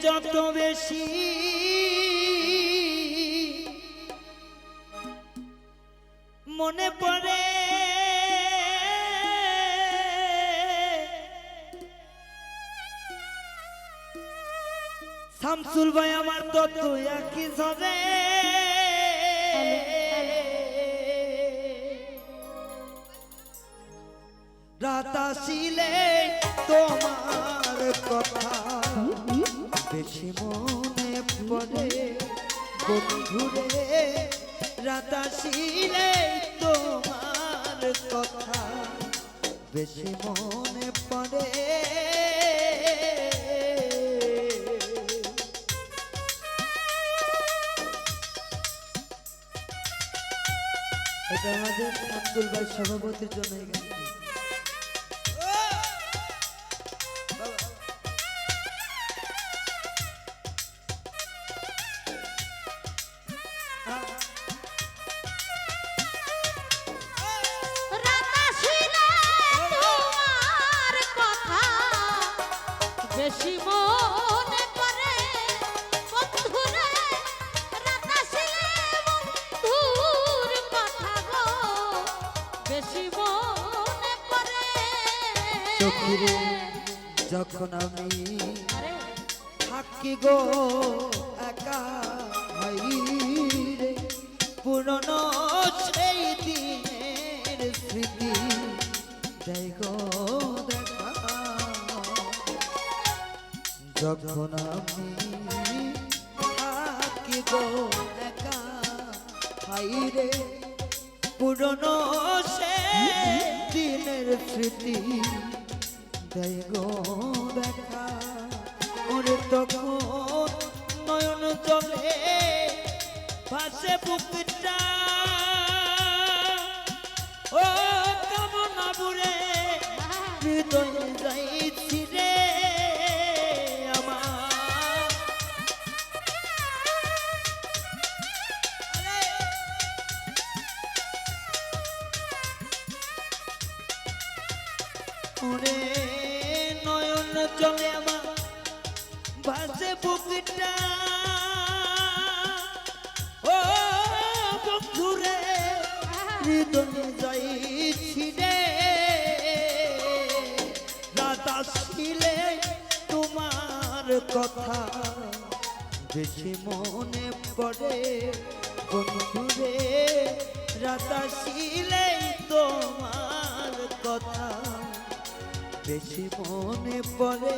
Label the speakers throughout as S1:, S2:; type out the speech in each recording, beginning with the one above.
S1: যত বেশি মনে পড়ে শামসুল ভাই আমার তো তুই কি সবে রাত আসিলে তোমার কথা বেশি মনে পড়ে বন্ধুরে রাত আসিলে তোমার কথা বেশি মনে পড়ে এটা আমাদের আব্দুল ভাই সভাপতির জন্য
S2: বেশি মনে পড়ে বন্ধুরে রাত আসিলে বন্ধুর কথা গো বেশি মনে পড়ে
S1: সখীরে যখন আমি থাকি গো একা ভাই রে পুরনো সেই দিনের স্মৃতি যাই গো দেখা যখন আমি থাকি গো একা ভাই রে পুরনো সেই দিনের স্মৃতি যাই গো দেখা ওরে তখন নয়ন জলে ভাসে বুকটা ও কামনা বুড়ে হৃদয় যাইছি রে আমার ওরে নয়ন জলে আমার ভাসে বুকটা ও বন্ধুরে হৃদয়ে যাইছি রে রাত আসিলে তোমার কথা বেশি মনে পড়ে বন্ধুরে রাত আসিলে তোমার কথা বেশি মনে পড়ে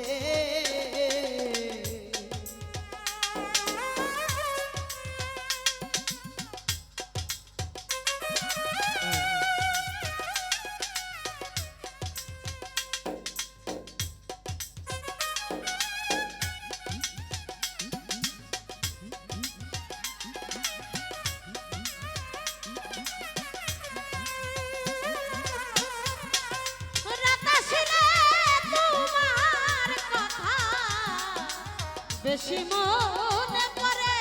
S2: বেশি মনে পড়ে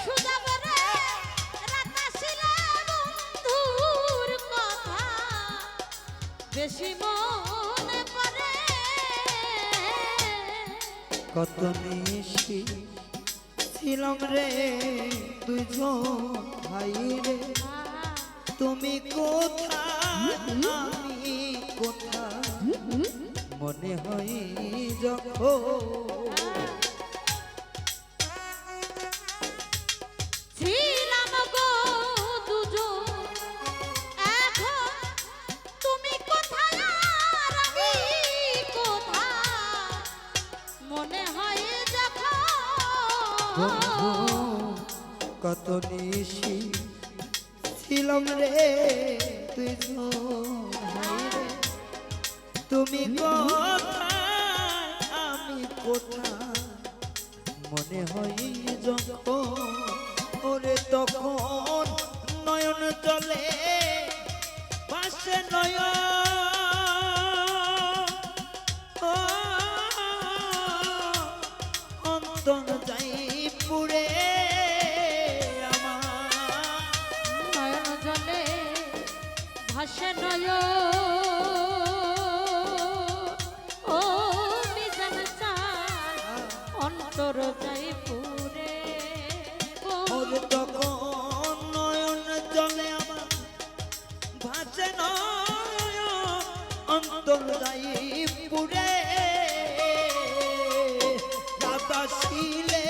S2: সুজাবরে রাত আসিলে বন্ধুর কথা বেশি মনে পড়ে
S1: কত নিশি ছিলাম রে দুইজন ভাই রে তুমি কোথায় আমি কোথায় মনে হয় যখন কত নিশি ছিলাম রে তুই তুমি কোথায় আমি কোথায় মনে হয় যখন ওরে তখন নয়ন চলে পাশে নয়ন অন্তর যাই পুরে
S2: ভাসে নয় ও মিজান চাল অন্ত অন্তর যাই পুরে
S1: ওরে তখন নয়ন জলে আমার ভাসে নয়ন অন্তর যাই পুরে রাতা শিলে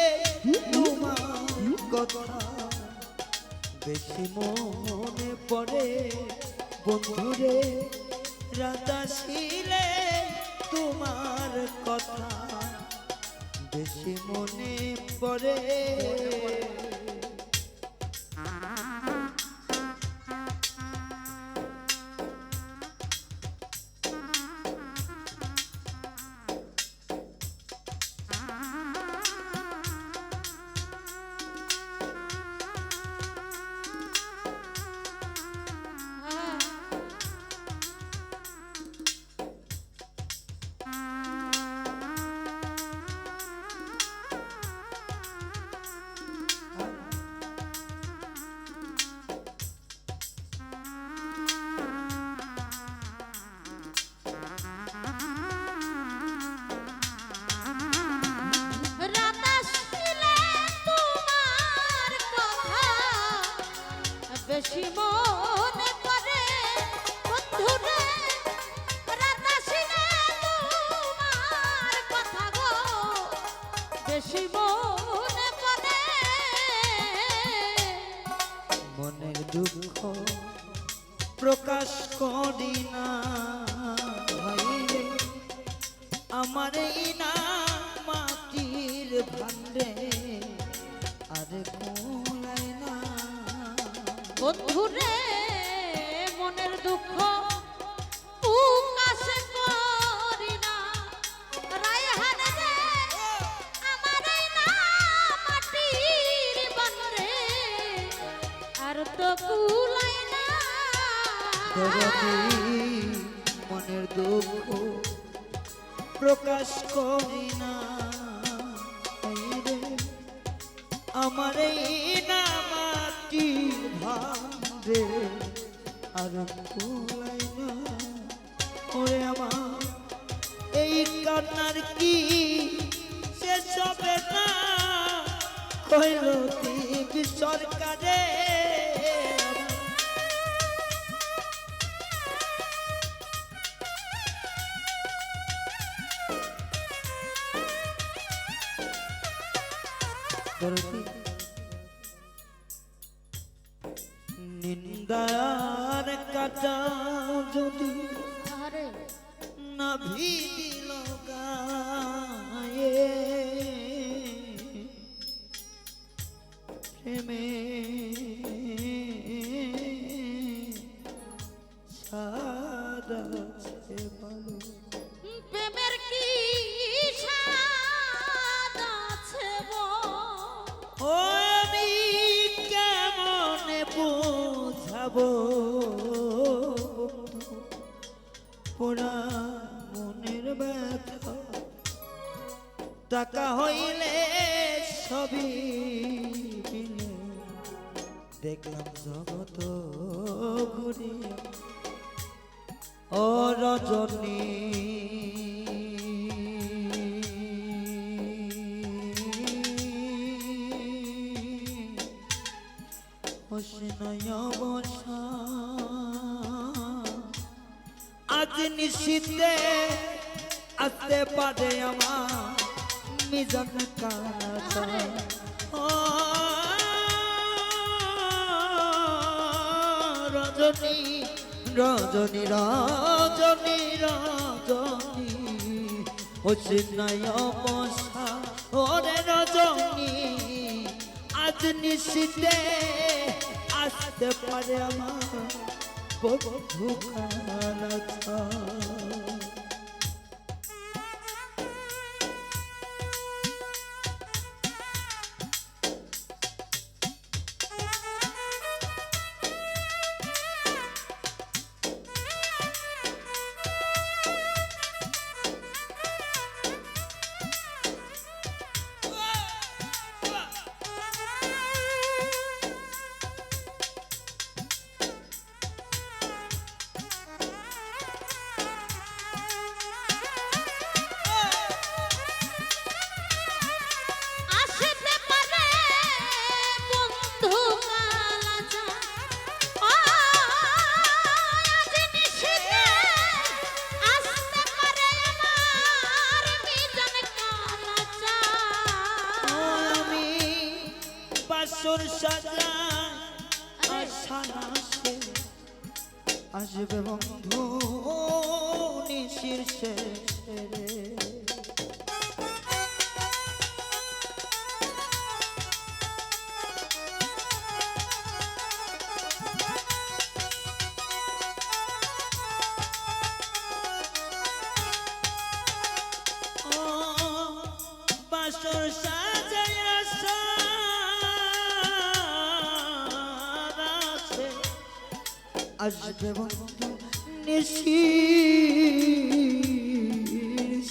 S1: তোমার কথা বেশি মনে পড়ে বন্ধুরে রাতা শিলে তোমার কথা বেশি মনে পড়ে
S2: বেশি মনে পড়ে বন্ধুরে রাত আসিলে তোমার কথা গো বেশি মনে পড়ে
S1: মনের দুঃখ প্রকাশ করি না ভাইরে আমার এই না মাটির ভান্ডে আরে কোলাই না
S2: বন্ধুরে মনের দুঃখ প্রকাশ করি না রায়হান রে আমার এই না মাটির বন্ধে আর তো কুলাই না
S1: দরদি মনের দুঃখ প্রকাশ করি না ভাইরে আমার এই না মাটির ভান্ডে আর কোলাই না ওরে আমার এই কান্নার কি শেষ হবে না কইল দিবি সরকারে নিন্দার কাটা যদি
S2: আরে
S1: না ভিদিল গায়ে প্রেমে সাদা আছে ভালো
S2: প্রেমের কি স্বাদ আছে
S1: ও আমি কেমনে বোঝাবো পোড়া মনের ব্যথা টাকা হইলে সবই মিলে দেখলাম জগত ঘুরিয়া ও রজনী অবসা আজ নিশীতে আসতে পারে আমার মিজান কাটা ও রজনী রজনী রজনী রজনী অচিনায় অবসা ওরে রজনী আজ নিশীতে আসতে পারে আমার বন্ধু কাটা বাসর সাজায় আশা না সে আসবে বন্ধু নিশির শেষে রে। বাসর সাজায় আশা আছে আসবে বন্ধু নিশির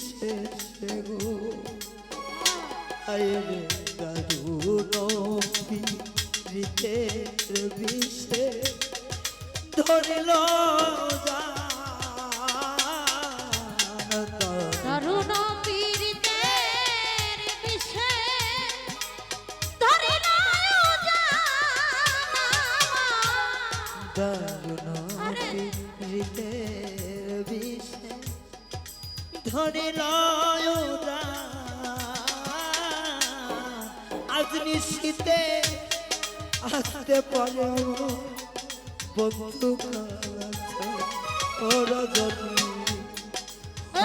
S1: শেষে গো। আইরে দারুণ প্রীতের বিষে ধরিল
S2: দারুণ পীড়িতের বিষে ধরিল
S1: দারুণ প্রীতের বিষে ধরিল আজ নিশীতে আসতে পারে বন্ধু ও রজনী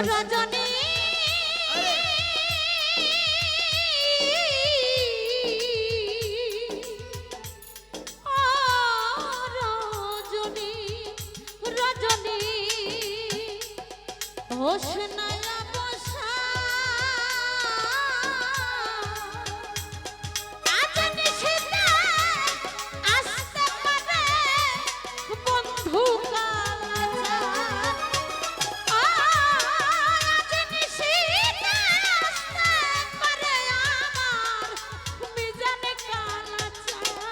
S2: রজনী ও রজনী রজনী হোশ নয়া বসা আজ নিশিতে আসতে পারে বন্ধু কালাচান। আজ নিশিতে আসতে পারে আমার মিজানে কালাচান।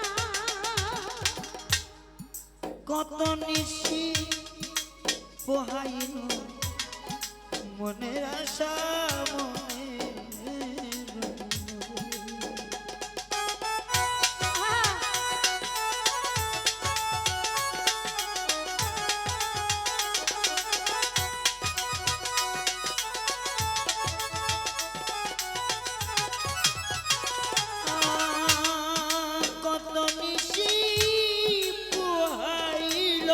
S1: কত নিশি পোহাইল মনের আশা মনে কত নিশি পোহাইল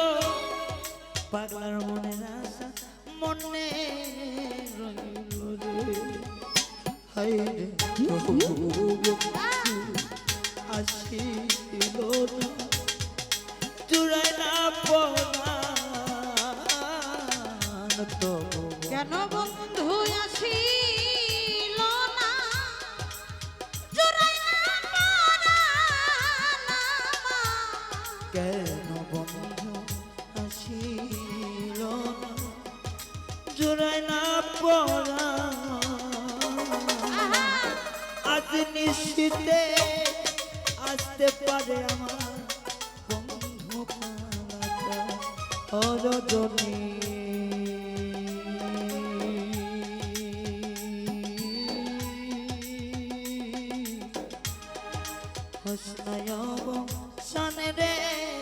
S1: পাগলার মনের আশা মনে রইল রে। হায় রে আসিল না জুড়াই না পরাণ তবু
S2: কেন বন্ধু আসিল না জুড়াইয়া পরাণ আমার।
S1: কেন বন্ধু আসিল না জোড়াই না পড়া আজ নিশীতে আসতে পারে আমার বন্ধু কালাচান ও রজনী হোসনায়ব সানে রে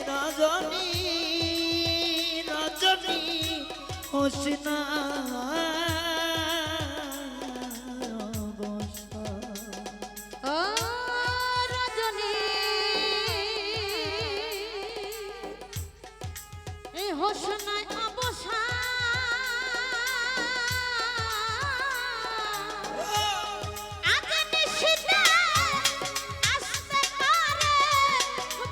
S1: রজনী রজনী হোসনা
S2: ও রজনী এই হোশ নাই অবসা আজ নিশিতে আসতে পারে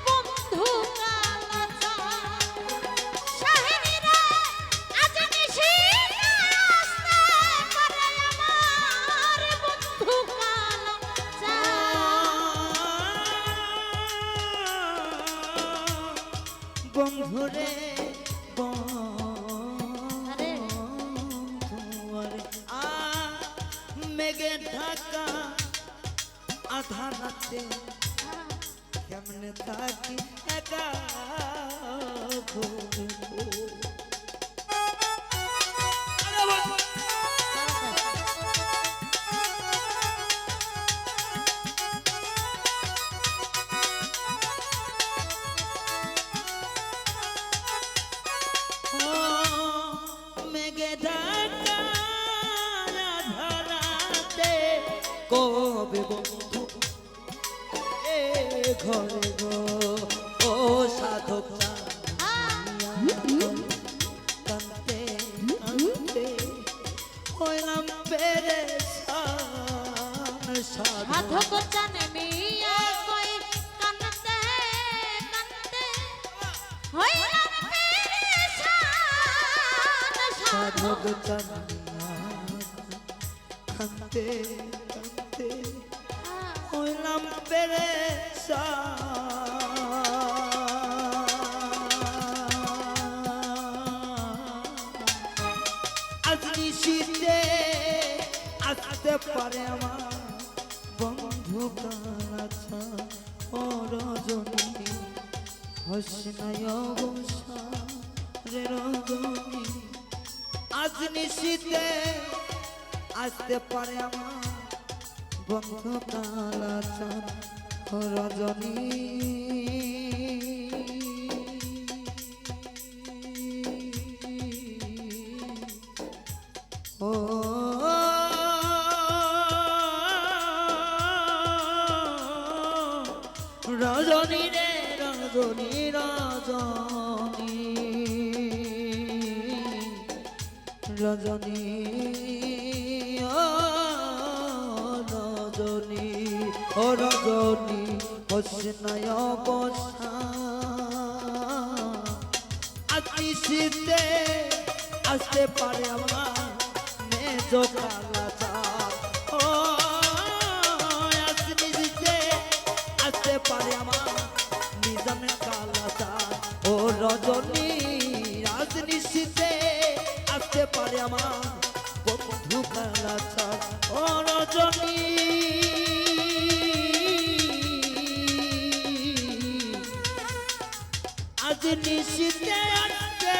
S2: বন্ধু কালাচান। শাহিনী রে আজ নিশিতে আসতে পারে আমার বন্ধু কালাচান।
S1: বন্ধুরে
S2: আরে
S1: বন্ধুরে মেঘে ঢাকা আধার রাতে কেমনে থাকি একা বলবো। মেঘে ঢাকা আধার রাতে কবে বন্ধু ঘরে গো ও সাধক কান্তে কান্তে হইলাম পেরেশান
S2: সাধক জানে মিয়া কই কানতে কানতে হইলাম পেরেশান
S1: সাধক কান্তে কান্তে হইলাম আজ নিশীতে আসতে পারে আমার বন্ধু কালাছা ও রজনী হসনায় অবসা রে রজনী আজ নিশীতে আসতে পারে আমার বন্ধু কালাছা ও রজনী ও রজনী রে রজনী রজনী রজনী ও রজনী ও রজনী হসনায় বসা আতিশিতে আসতে পারে আমার মেজ কালাচা ও আতিশিতে আসতে পারে আমার নিজাম কালাচা ও রজনী রাজনিশিতে আসতে পারে আমার বন্ধু কালাচা ও রজনী আজ নিশিতে আসতে